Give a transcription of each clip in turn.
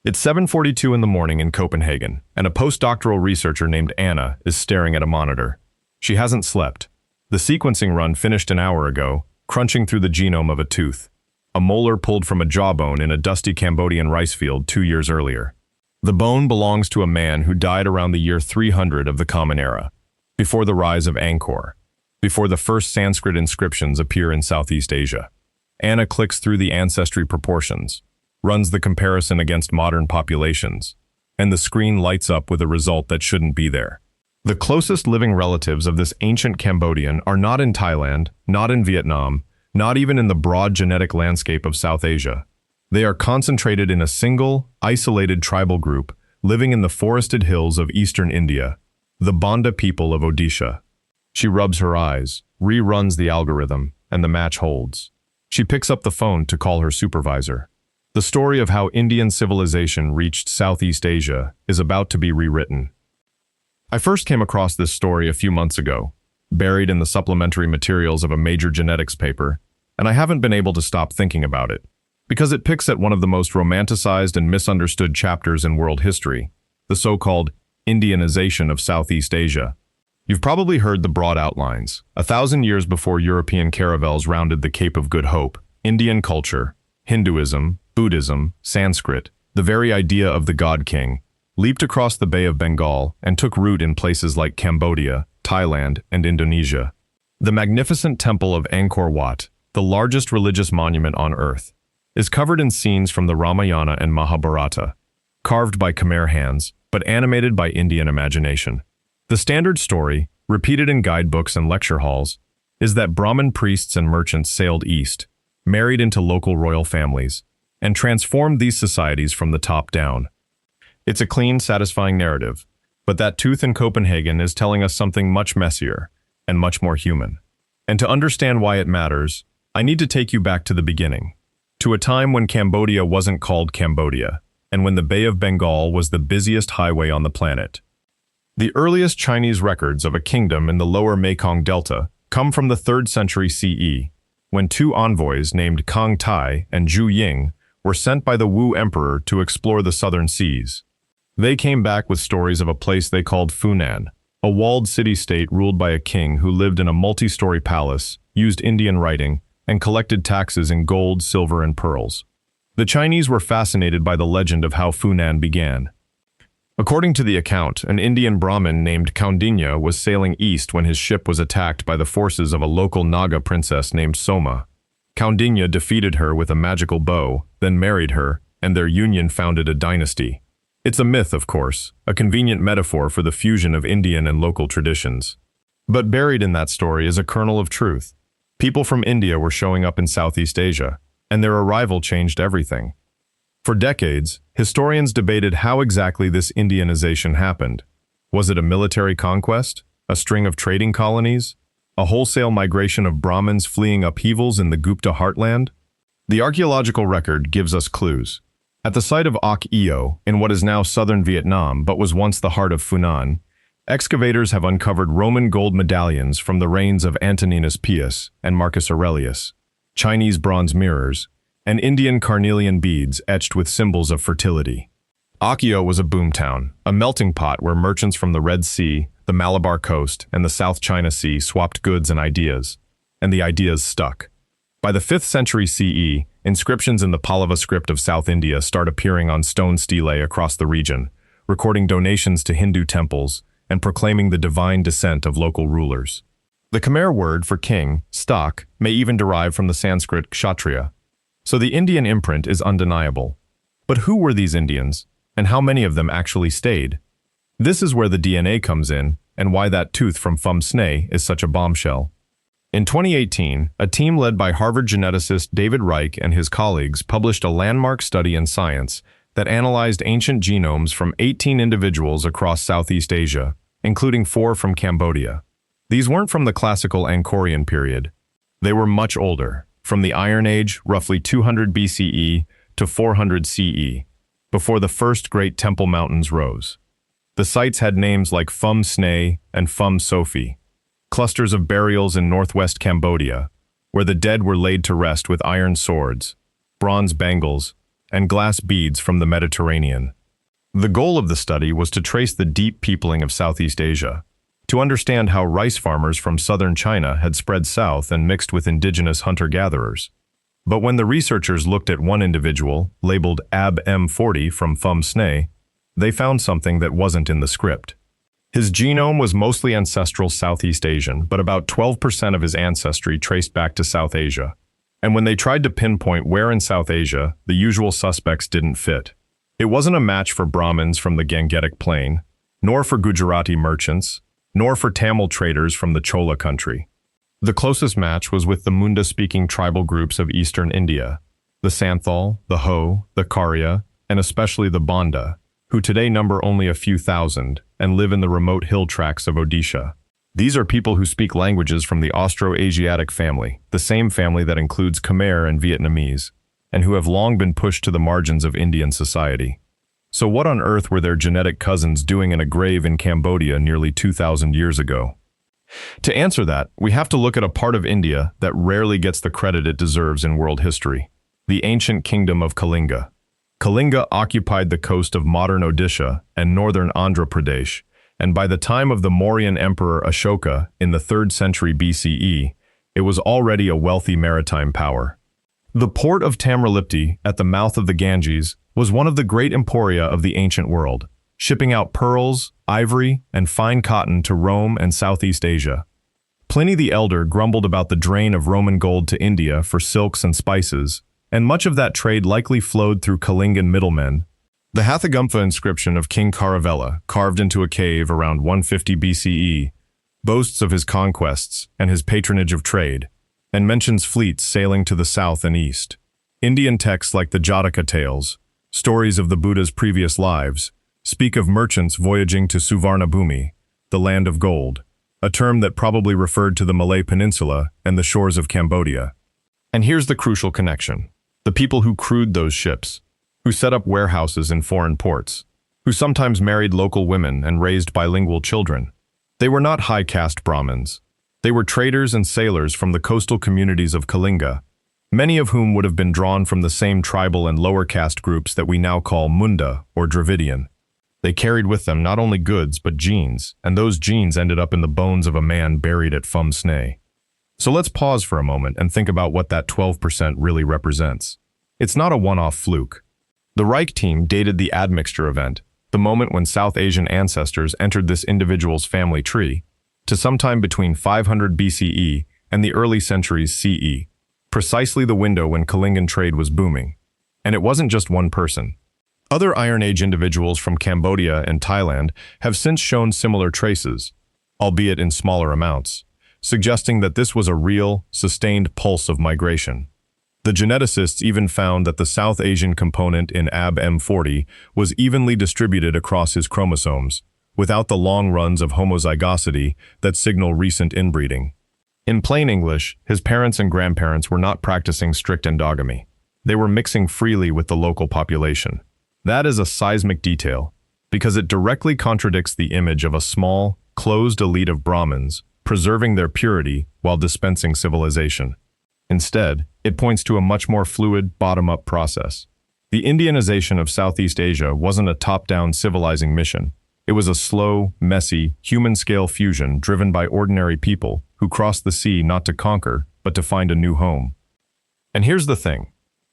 It's 7:42 in the morning in Copenhagen, and a postdoctoral researcher named Anna is staring at a monitor. She hasn't slept. The sequencing run finished an hour ago, crunching through the genome of a tooth, a molar pulled from a jawbone in a dusty Cambodian rice field 2 years earlier. The bone belongs to a man who died around the year 300 of the Common Era, before the rise of Angkor, before the first Sanskrit inscriptions appear in Southeast Asia. Anna clicks through the ancestry proportions, runs the comparison against modern populations, and the screen lights up with a result that shouldn't be there. The closest living relatives of this ancient Cambodian are not in Thailand, not in Vietnam, not even in the broad genetic landscape of South Asia. They are concentrated in a single, isolated tribal group living in the forested hills of eastern India, the Bonda people of Odisha. She rubs her eyes, reruns the algorithm, and the match holds. She picks up the phone to call her supervisor. The story of how Indian civilization reached Southeast Asia is about to be rewritten. I first came across this story a few months ago, buried in the supplementary materials of a major genetics paper, and I haven't been able to stop thinking about it, because it picks at one of the most romanticized and misunderstood chapters in world history, the so-called Indianization of Southeast Asia. You've probably heard the broad outlines. 1,000 years before European caravels rounded the Cape of Good Hope, Indian culture, Hinduism, Buddhism, Sanskrit, the very idea of the God King, leaped across the Bay of Bengal and took root in places like Cambodia, Thailand, and Indonesia. The magnificent temple of Angkor Wat, the largest religious monument on earth, is covered in scenes from the Ramayana and Mahabharata, carved by Khmer hands, but animated by Indian imagination. The standard story, repeated in guidebooks and lecture halls, is that Brahmin priests and merchants sailed east, married into local royal families, and transformed these societies from the top down. It's a clean, satisfying narrative, but that tooth in Copenhagen is telling us something much messier and much more human. And to understand why it matters, I need to take you back to the beginning, to a time when Cambodia wasn't called Cambodia, and when the Bay of Bengal was the busiest highway on the planet. The earliest Chinese records of a kingdom in the lower Mekong Delta come from the 3rd century CE, when 2 envoys named Kang Tai and Zhu Ying were sent by the Wu Emperor to explore the southern seas. They came back with stories of a place they called Funan, a walled city-state ruled by a king who lived in a multi-story palace, used Indian writing, and collected taxes in gold, silver, and pearls. The Chinese were fascinated by the legend of how Funan began. According to the account, an Indian Brahmin named Kaundinya was sailing east when his ship was attacked by the forces of a local Naga princess named Soma. Kaundinya defeated her with a magical bow, then married her, and their union founded a dynasty. It's a myth, of course, a convenient metaphor for the fusion of Indian and local traditions. But buried in that story is a kernel of truth. People from India were showing up in Southeast Asia, and their arrival changed everything. For decades, historians debated how exactly this Indianization happened. Was it a military conquest? A string of trading colonies? A wholesale migration of Brahmins fleeing upheavals in the Gupta heartland? The archaeological record gives us clues. At the site of Ak Eo, in what is now southern Vietnam but was once the heart of Funan, excavators have uncovered Roman gold medallions from the reigns of Antoninus Pius and Marcus Aurelius, Chinese bronze mirrors, and Indian carnelian beads etched with symbols of fertility. Akio was a boomtown, a melting pot where merchants from the Red Sea, the Malabar Coast, and the South China Sea swapped goods and ideas the ideas stuck. By the 5th century CE, inscriptions in the Pallava script of South India start appearing on stone stelae across the region, recording donations to Hindu temples and proclaiming the divine descent of local rulers. The Khmer word for king, stock, may even derive from the Sanskrit kshatriya. So the Indian imprint is undeniable. But who were these Indians, and how many of them actually stayed? This is where the DNA comes in, and why that tooth from Phum Snay is such a bombshell. In 2018, a team led by Harvard geneticist David Reich and his colleagues published a landmark study in Science that analyzed ancient genomes from 18 individuals across Southeast Asia, including 4 from Cambodia. These weren't from the classical Angkorian period. They were much older, from the Iron Age, roughly 200 BCE to 400 CE, before the first great Temple Mountains rose. The sites had names like Phum Snay and Phum Sophie, clusters of burials in northwest Cambodia, where the dead were laid to rest with iron swords, bronze bangles, and glass beads from the Mediterranean. The goal of the study was to trace the deep peopling of Southeast Asia, to understand how rice farmers from southern China had spread south and mixed with indigenous hunter-gatherers. But when the researchers looked at one individual, labeled AB-M40 from Phum Snay, they found something that wasn't in the script. His genome was mostly ancestral Southeast Asian, but about 12% of his ancestry traced back to South Asia. And when they tried to pinpoint where in South Asia, the usual suspects didn't fit. It wasn't a match for Brahmins from the Gangetic Plain, nor for Gujarati merchants, nor for Tamil traders from the Chola country. The closest match was with the Munda-speaking tribal groups of eastern India, the Santhal, the Ho, the Karya, and especially the Bonda, who today number only a few thousand and live in the remote hill tracts of Odisha. These are people who speak languages from the Austro-Asiatic family, the same family that includes Khmer and Vietnamese, and who have long been pushed to the margins of Indian society. So what on earth were their genetic cousins doing in a grave in Cambodia nearly 2,000 years ago? To answer that, we have to look at a part of India that rarely gets the credit it deserves in world history, the ancient kingdom of Kalinga. Kalinga occupied the coast of modern Odisha and northern Andhra Pradesh, and by the time of the Mauryan Emperor Ashoka in the 3rd century BCE, it was already a wealthy maritime power. The port of Tamralipti at the mouth of the Ganges was one of the great emporia of the ancient world, shipping out pearls, ivory, and fine cotton to Rome and Southeast Asia. Pliny the Elder grumbled about the drain of Roman gold to India for silks and spices, and much of that trade likely flowed through Kalingan middlemen. The Hathagumpha inscription of King Caravella, carved into a cave around 150 BCE, boasts of his conquests and his patronage of trade, and mentions fleets sailing to the south and east. Indian texts like the Jataka tales, stories of the Buddha's previous lives, speak of merchants voyaging to Suvarnabhumi, the land of gold, a term that probably referred to the Malay Peninsula and the shores of Cambodia. And here's the crucial connection. The people who crewed those ships, who set up warehouses in foreign ports, who sometimes married local women and raised bilingual children. They were not high-caste Brahmins. They were traders and sailors from the coastal communities of Kalinga, many of whom would have been drawn from the same tribal and lower caste groups that we now call Munda or Dravidian. They carried with them not only goods but genes, and those genes ended up in the bones of a man buried at Phum Snay. So let's pause for a moment and think about what that 12% really represents. It's not a one-off fluke. The Reich team dated the admixture event, the moment when South Asian ancestors entered this individual's family tree, to sometime between 500 BCE and the early centuries CE, precisely the window when Kalingan trade was booming. And it wasn't just one person. Other Iron Age individuals from Cambodia and Thailand have since shown similar traces, albeit in smaller amounts, suggesting that this was a real, sustained pulse of migration. The geneticists even found that the South Asian component in AB-M40 was evenly distributed across his chromosomes, without the long runs of homozygosity that signal recent inbreeding. In plain English, his parents and grandparents were not practicing strict endogamy. They were mixing freely with the local population. That is a seismic detail, because it directly contradicts the image of a small, closed elite of Brahmins preserving their purity while dispensing civilization. Instead, it points to a much more fluid, bottom-up process. The Indianization of Southeast Asia wasn't a top-down civilizing mission. It was a slow, messy, human-scale fusion driven by ordinary people who crossed the sea not to conquer, but to find a new home. And here's the thing.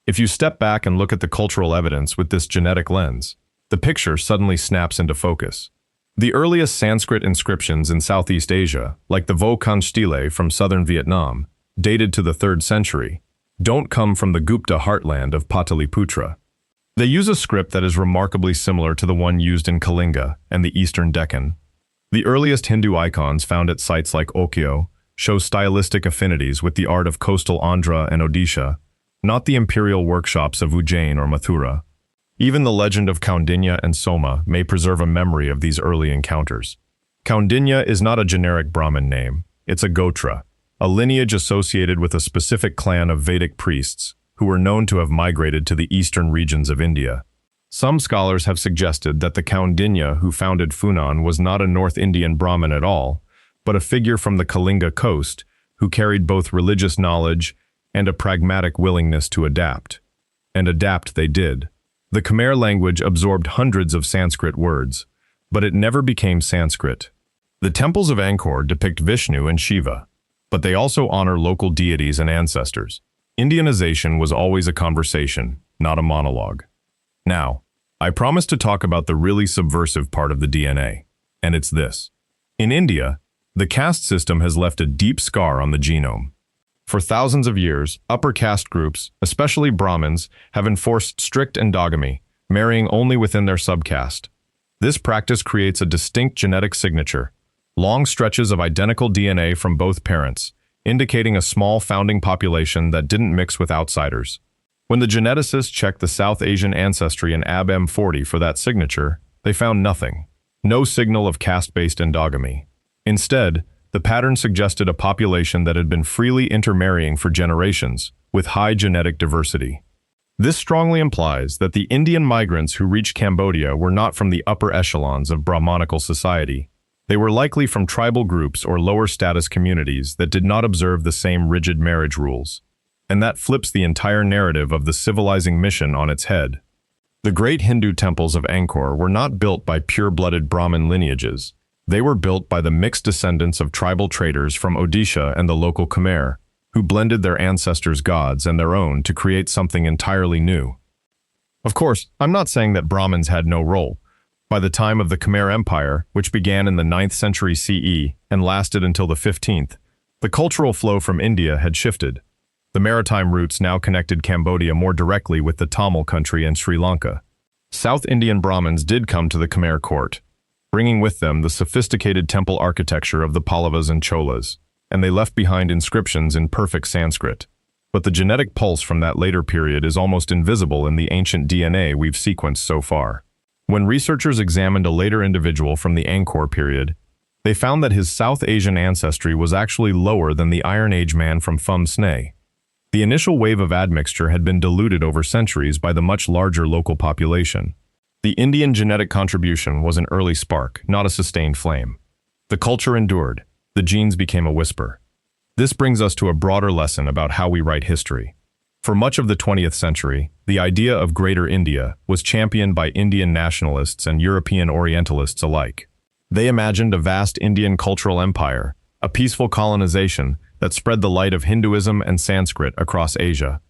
If you step back and look at the cultural evidence with this genetic lens, the picture suddenly snaps into focus. The earliest Sanskrit inscriptions in Southeast Asia, like the Vo Kan Stele from southern Vietnam, dated to the 3rd century, don't come from the Gupta heartland of Pataliputra. They use a script that is remarkably similar to the one used in Kalinga and the eastern Deccan. The earliest Hindu icons found at sites like Okyo show stylistic affinities with the art of coastal Andhra and Odisha, not the imperial workshops of Ujjain or Mathura. Even the legend of Kaundinya and Soma may preserve a memory of these early encounters. Kaundinya is not a generic Brahmin name, it's a Gotra, a lineage associated with a specific clan of Vedic priests who were known to have migrated to the eastern regions of India. Some scholars have suggested that the Kaundinya who founded Funan was not a North Indian Brahmin at all, but a figure from the Kalinga coast who carried both religious knowledge and a pragmatic willingness to adapt. and adapt they did. The Khmer language absorbed hundreds of Sanskrit words, but it never became Sanskrit. The temples of Angkor depict Vishnu and Shiva, but they also honor local deities and ancestors. Indianization was always a conversation, not a monologue. Now, I promised to talk about the really subversive part of the DNA, and it's this. In India, the caste system has left a deep scar on the genome. For thousands of years, upper caste groups, especially Brahmins, have enforced strict endogamy, marrying only within their subcaste. This practice creates a distinct genetic signature, long stretches of identical DNA from both parents, indicating a small founding population that didn't mix with outsiders. When the geneticists checked the South Asian ancestry in AB40 for that signature, they found nothing. No signal of caste-based endogamy. Instead, the pattern suggested a population that had been freely intermarrying for generations, with high genetic diversity. This strongly implies that the Indian migrants who reached Cambodia were not from the upper echelons of Brahmanical society. They were likely from tribal groups or lower status communities that did not observe the same rigid marriage rules. And that flips the entire narrative of the civilizing mission on its head. The great Hindu temples of Angkor were not built by pure-blooded Brahmin lineages. They were built by the mixed descendants of tribal traders from Odisha and the local Khmer, who blended their ancestors' gods and their own to create something entirely new. Of course, I'm not saying that Brahmins had no role. By the time of the Khmer Empire, which began in the 9th century CE and lasted until the 15th, the cultural flow from India had shifted. The maritime routes now connected Cambodia more directly with the Tamil country and Sri Lanka. South Indian Brahmins did come to the Khmer court, bringing with them the sophisticated temple architecture of the Pallavas and Cholas, and they left behind inscriptions in perfect Sanskrit. But the genetic pulse from that later period is almost invisible in the ancient DNA we've sequenced so far. When researchers examined a later individual from the Angkor period, they found that his South Asian ancestry was actually lower than the Iron Age man from Phum Snay. The initial wave of admixture had been diluted over centuries by the much larger local population. The Indian genetic contribution was an early spark, not a sustained flame. The culture endured. The genes became a whisper. This brings us to a broader lesson about how we write history. For much of the 20th century, the idea of Greater India was championed by Indian nationalists and European Orientalists alike. They imagined a vast Indian cultural empire, a peaceful colonization that spread the light of Hinduism and Sanskrit across Asia.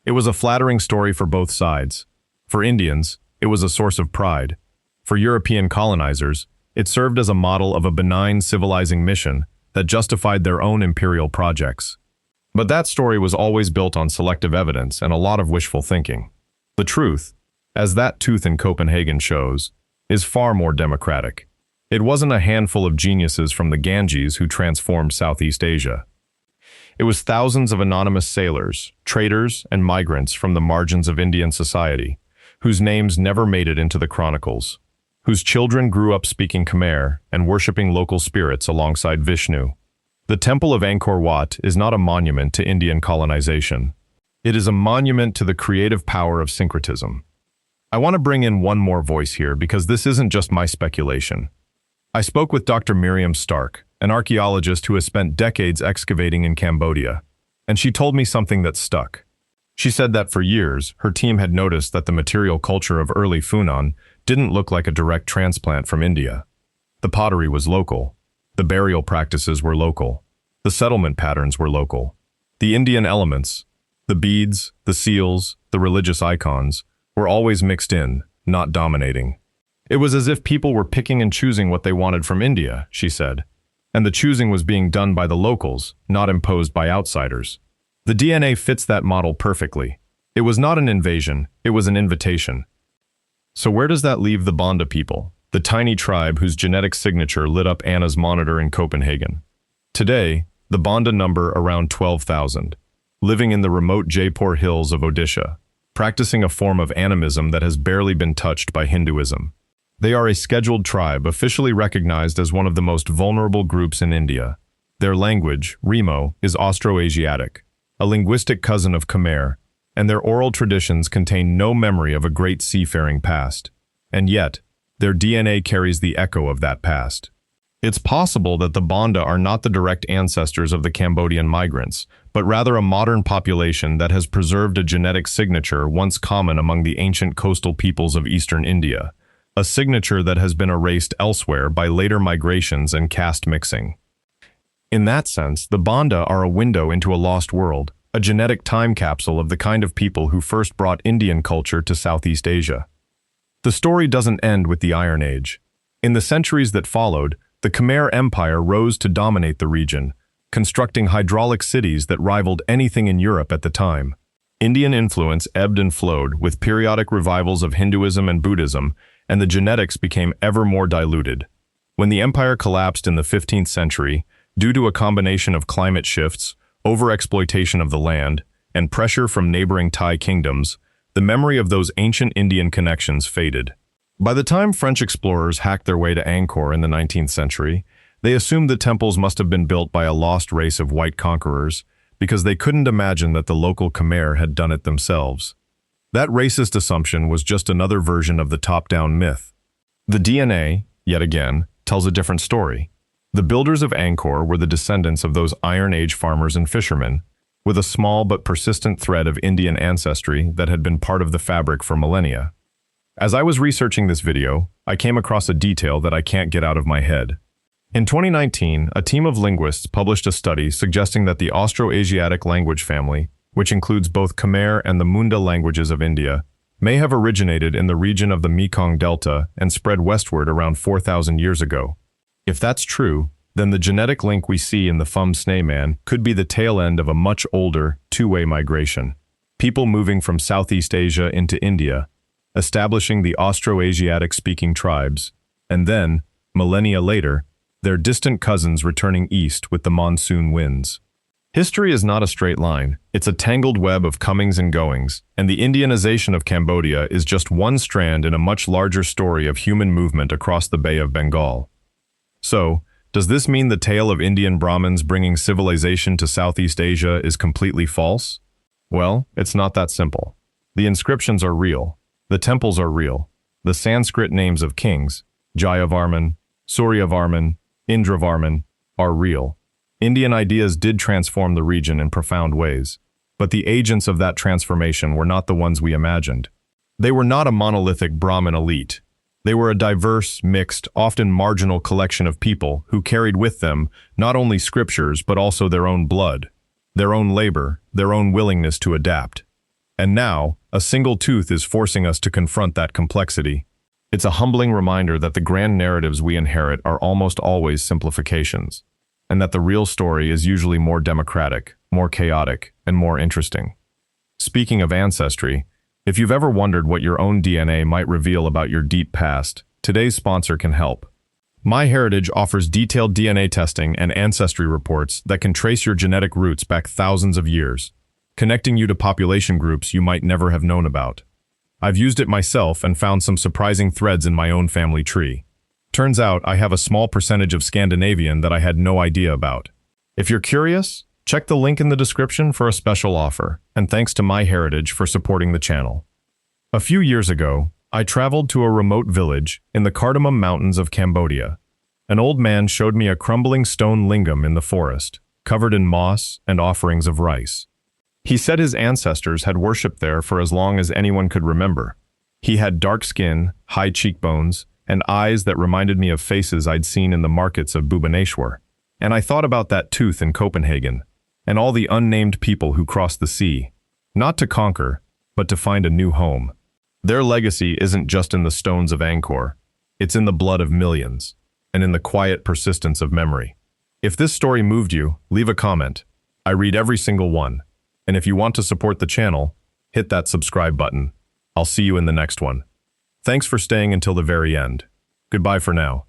It was a flattering story for both sides. For Indians, it was a source of pride. For European colonizers, it served as a model of a benign civilizing mission that justified their own imperial projects. But that story was always built on selective evidence and a lot of wishful thinking. The truth, as that tooth in Copenhagen shows, is far more democratic. It wasn't a handful of geniuses from the Ganges who transformed Southeast Asia. It was thousands of anonymous sailors, traders, and migrants from the margins of Indian society, whose names never made it into the chronicles, whose children grew up speaking Khmer and worshipping local spirits alongside Vishnu. The Temple of Angkor Wat is not a monument to Indian colonization. It is a monument to the creative power of syncretism. I want to bring in one more voice here because this isn't just my speculation. I spoke with Dr. Miriam Stark, an archaeologist who has spent decades excavating in Cambodia, and she told me something that stuck. She said that for years, her team had noticed that the material culture of early Funan didn't look like a direct transplant from India. The pottery was local. The burial practices were local. The settlement patterns were local. The Indian elements, the beads, the seals, the religious icons, were always mixed in, not dominating. It was as if people were picking and choosing what they wanted from India, she said, and the choosing was being done by the locals, not imposed by outsiders. The DNA fits that model perfectly. It was not an invasion, it was an invitation. So where does that leave the Bonda people, the tiny tribe whose genetic signature lit up Anna's monitor in Copenhagen? Today, the Bonda number around 12,000, living in the remote Jaipur hills of Odisha, practicing a form of animism that has barely been touched by Hinduism. They are a scheduled tribe officially recognized as one of the most vulnerable groups in India. Their language, Remo, is Austroasiatic, a linguistic cousin of Khmer, and their oral traditions contain no memory of a great seafaring past. And yet, their DNA carries the echo of that past. It's possible that the Bonda are not the direct ancestors of the Cambodian migrants, but rather a modern population that has preserved a genetic signature once common among the ancient coastal peoples of eastern India, a signature that has been erased elsewhere by later migrations and caste mixing. In that sense, the Bonda are a window into a lost world, a genetic time capsule of the kind of people who first brought Indian culture to Southeast Asia. The story doesn't end with the Iron Age. In the centuries that followed, the Khmer Empire rose to dominate the region, constructing hydraulic cities that rivaled anything in Europe at the time. Indian influence ebbed and flowed, with periodic revivals of Hinduism and Buddhism, and the genetics became ever more diluted. When the empire collapsed in the 15th century, due to a combination of climate shifts, overexploitation of the land, and pressure from neighboring Thai kingdoms, the memory of those ancient Indian connections faded. By the time French explorers hacked their way to Angkor in the 19th century, they assumed the temples must have been built by a lost race of white conquerors because they couldn't imagine that the local Khmer had done it themselves. That racist assumption was just another version of the top-down myth. The DNA, yet again, tells a different story. The builders of Angkor were the descendants of those Iron Age farmers and fishermen, with a small but persistent thread of Indian ancestry that had been part of the fabric for millennia. As I was researching this video, I came across a detail that I can't get out of my head. In 2019, a team of linguists published a study suggesting that the Austroasiatic language family, which includes both Khmer and the Munda languages of India, may have originated in the region of the Mekong Delta and spread westward around 4,000 years ago. If that's true, then the genetic link we see in the Phum Snay Man could be the tail end of a much older, two-way migration. People moving from Southeast Asia into India, establishing the Austroasiatic-speaking tribes, and then, millennia later, their distant cousins returning east with the monsoon winds. History is not a straight line. It's a tangled web of comings and goings, and the Indianization of Cambodia is just one strand in a much larger story of human movement across the Bay of Bengal. So, does this mean the tale of Indian Brahmins bringing civilization to Southeast Asia is completely false? Well, it's not that simple. The inscriptions are real. The temples are real. The Sanskrit names of kings, Jayavarman, Suryavarman, Indravarman, are real. Indian ideas did transform the region in profound ways, but the agents of that transformation were not the ones we imagined. They were not a monolithic Brahmin elite. They were a diverse, mixed, often marginal collection of people who carried with them not only scriptures but also their own blood, their own labor, their own willingness to adapt. And now, a single tooth is forcing us to confront that complexity. It's a humbling reminder that the grand narratives we inherit are almost always simplifications, and that the real story is usually more democratic, more chaotic, and more interesting. Speaking of ancestry, if you've ever wondered what your own DNA might reveal about your deep past, today's sponsor can help. MyHeritage offers detailed DNA testing and ancestry reports that can trace your genetic roots back thousands of years, connecting you to population groups you might never have known about. I've used it myself and found some surprising threads in my own family tree. Turns out I have a small percentage of Scandinavian that I had no idea about. If you're curious, check the link in the description for a special offer, and thanks to MyHeritage for supporting the channel. A few years ago, I traveled to a remote village in the Cardamom Mountains of Cambodia. An old man showed me a crumbling stone lingam in the forest, covered in moss and offerings of rice. He said his ancestors had worshipped there for as long as anyone could remember. He had dark skin, high cheekbones, and eyes that reminded me of faces I'd seen in the markets of Bhubaneswar. And I thought about that tooth in Copenhagen, and all the unnamed people who crossed the sea, not to conquer, but to find a new home. Their legacy isn't just in the stones of Angkor, it's in the blood of millions, and in the quiet persistence of memory. If this story moved you, leave a comment. I read every single one. And if you want to support the channel, hit that subscribe button. I'll see you in the next one. Thanks for staying until the very end. Goodbye for now.